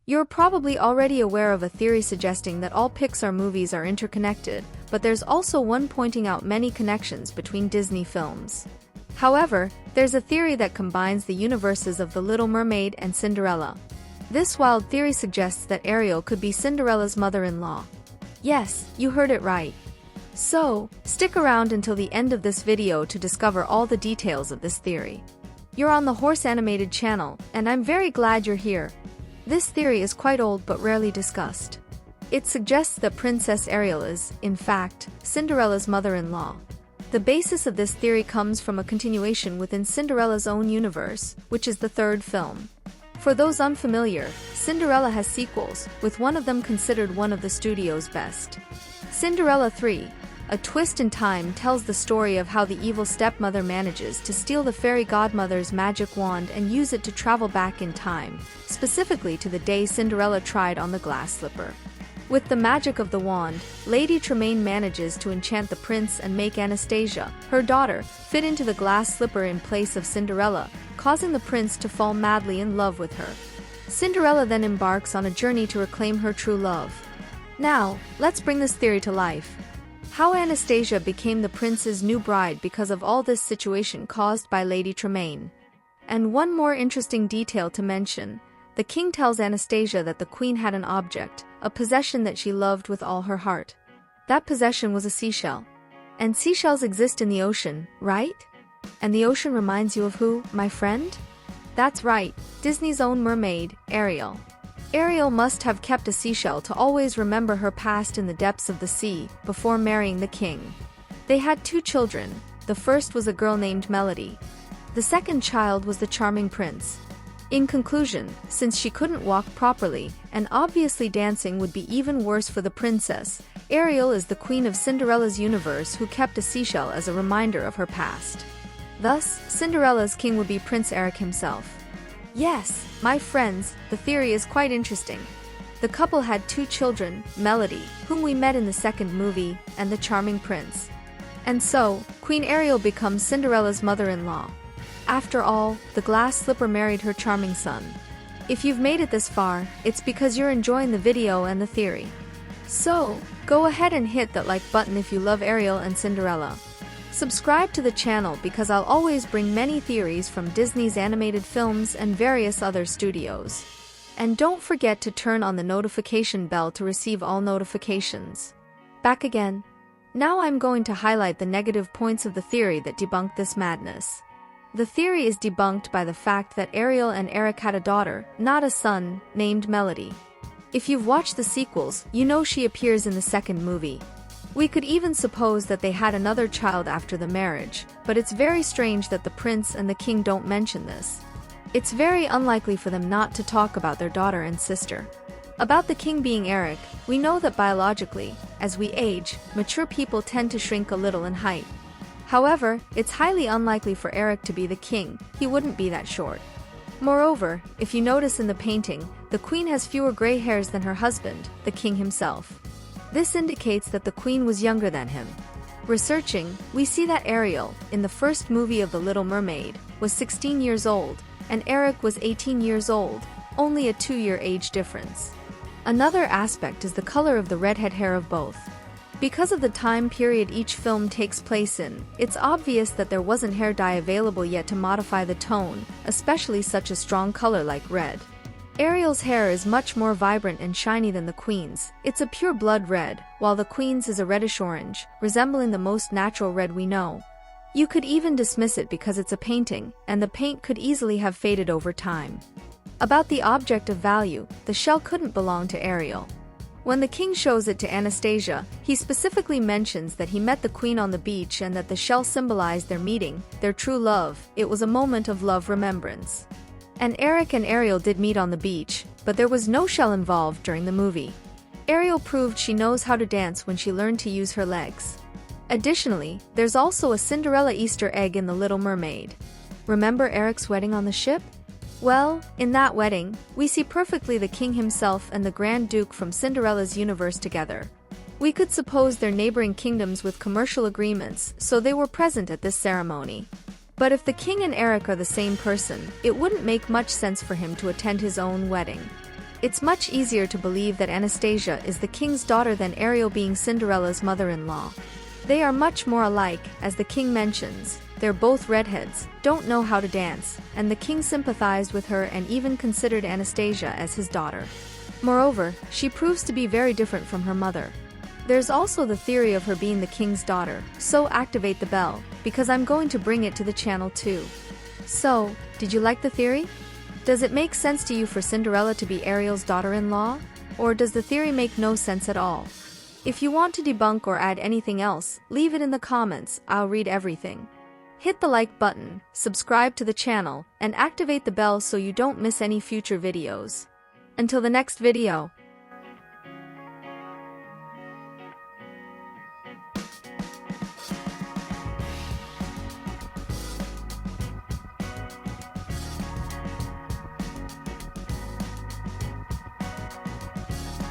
You're probably already aware of a theory suggesting that all Pixar movies are interconnected, but there's also one pointing out many connections between Disney films. However, there's a theory that combines the universes of The Little Mermaid and Cinderella. This wild theory suggests that Ariel could be Cinderella's mother-in-law. Yes, you heard it right. So, stick around until the end of this video to discover all the details of this theory. You're on the Horse Animated channel, and I'm very glad you're here. This theory is quite old but rarely discussed. It suggests that Princess Ariel is, in fact, Cinderella's mother-in-law. The basis of this theory comes from a continuation within Cinderella's own universe, which is the third film. For those unfamiliar, Cinderella has sequels, with one of them considered one of the studio's best. Cinderella 3, A Twist in Time, tells the story of how the evil stepmother manages to steal the fairy godmother's magic wand and use it to travel back in time, specifically to the day Cinderella tried on the glass slipper. With the magic of the wand, Lady Tremaine manages to enchant the prince and make Anastasia, her daughter, fit into the glass slipper in place of Cinderella, causing the prince to fall madly in love with her. Cinderella then embarks on a journey to reclaim her true love. Now, let's bring this theory to life. How Anastasia became the prince's new bride because of all this situation caused by Lady Tremaine. And one more interesting detail to mention. The king tells Anastasia that the queen had an object, a possession that she loved with all her heart. That possession was a seashell. And seashells exist in the ocean, right? And the ocean reminds you of who, my friend? That's right, Disney's own mermaid, Ariel. Ariel must have kept a seashell to always remember her past in the depths of the sea, before marrying the king. They had 2 children. The first was a girl named Melody. The second child was the charming prince. In conclusion, since she couldn't walk properly, and obviously dancing would be even worse for the princess, Ariel is the queen of Cinderella's universe who kept a seashell as a reminder of her past. Thus, Cinderella's king would be Prince Eric himself. Yes, my friends, the theory is quite interesting. The couple had 2 children, Melody, whom we met in the second movie, and the charming prince. And so, Queen Ariel becomes Cinderella's mother-in-law. After all, the glass slipper married her charming son. If you've made it this far, it's because you're enjoying the video and the theory. So, go ahead and hit that like button if you love Ariel and Cinderella. Subscribe to the channel because I'll always bring many theories from Disney's animated films and various other studios. And don't forget to turn on the notification bell to receive all notifications. Back again. Now I'm going to highlight the negative points of the theory that debunk this madness. The theory is debunked by the fact that Ariel and Eric had a daughter, not a son, named Melody. If you've watched the sequels, you know she appears in the second movie. We could even suppose that they had another child after the marriage, but it's very strange that the prince and the king don't mention this. It's very unlikely for them not to talk about their daughter and sister. About the king being Eric, we know that biologically, as we age, mature people tend to shrink a little in height. However, it's highly unlikely for Eric to be the king, he wouldn't be that short. Moreover, if you notice in the painting, the queen has fewer gray hairs than her husband, the king himself. This indicates that the queen was younger than him. Researching, we see that Ariel, in the first movie of The Little Mermaid, was 16 years old, and Eric was 18 years old, only a 2-year age difference. Another aspect is the color of the redhead hair of both. Because of the time period each film takes place in, it's obvious that there wasn't hair dye available yet to modify the tone, especially such a strong color like red. Ariel's hair is much more vibrant and shiny than the queen's. It's a pure blood red, while the queen's is a reddish-orange, resembling the most natural red we know. You could even dismiss it because it's a painting, and the paint could easily have faded over time. About the object of value, the shell couldn't belong to Ariel. When the king shows it to Anastasia, he specifically mentions that he met the queen on the beach and that the shell symbolized their meeting, their true love. It was a moment of love remembrance. And Eric and Ariel did meet on the beach, but there was no shell involved during the movie. Ariel proved she knows how to dance when she learned to use her legs. Additionally, there's also a Cinderella Easter egg in The Little Mermaid. Remember Eric's wedding on the ship? Well, in that wedding, we see perfectly the king himself and the Grand Duke from Cinderella's universe together. We could suppose they're neighboring kingdoms with commercial agreements, so they were present at this ceremony. But if the king and Eric are the same person, it wouldn't make much sense for him to attend his own wedding. It's much easier to believe that Anastasia is the king's daughter than Ariel being Cinderella's mother-in-law. They are much more alike, as the king mentions. They're both redheads, don't know how to dance, and the king sympathized with her and even considered Anastasia as his daughter. Moreover, she proves to be very different from her mother. There's also the theory of her being the king's daughter, so activate the bell, because I'm going to bring it to the channel too. So, did you like the theory? Does it make sense to you for Cinderella to be Ariel's daughter-in-law? Or does the theory make no sense at all? If you want to debunk or add anything else, leave it in the comments, I'll read everything. Hit the like button, subscribe to the channel, and activate the bell so you don't miss any future videos. Until the next video,